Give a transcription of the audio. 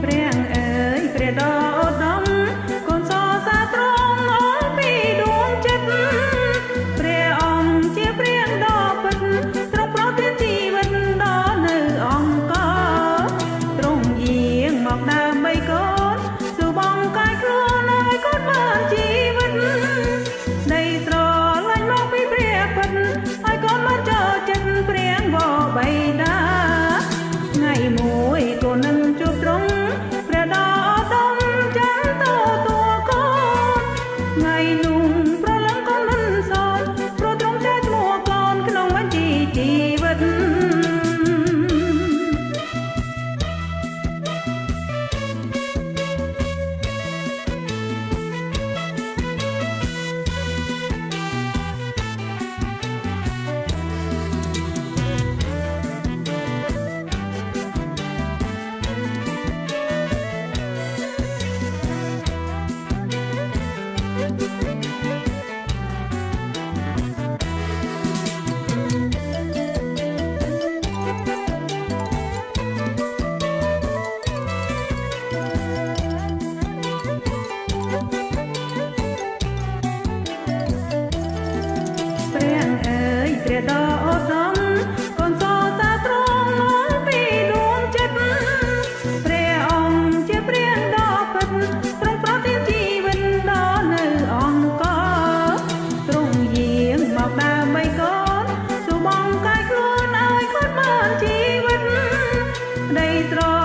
ព្រះអើយព្រះដ៏ឧត្តមកូនសរសើរទ្រង់អងពីដួងចិត្តព្រះអង្គជាព្រះដ៏ពិតទ្រង់ប្រទានជីវិតដល់នៅអង្គរទ្រង់យាងមកដើម្បីកូនស៊ូបងកាយខ្លួនឲ្យកូនបានជីវិតនៃស្រឡាញ់មកពីព្រះពិតហើយកូនបានចូលចិត្តព្រះបបិតាថ្ងៃមួយកូននឹងជួបទ្រង់ព្រះដ៏ឧត្តមចាំទទួលកូនថ្ងៃនោះប្រលឹងកូនមិនសោតព្រោះទ្រង់ចែកឈ្មោះកូនក្នុងបញ្ជីជីវិតព្រះដ៏ឧត្តមកូនសរសើរទ្រង់អងពីដួងចិត្តព្រះអង្គជាព្រះដ៏ពិតទ្រង់ប្រទានជីវិតដល់នៅអង្គរទ្រង់យាងមកដើម្បីកូនស៊ូបងកាយខ្លួនឲ្យកូនបានជីវិតដីស្រ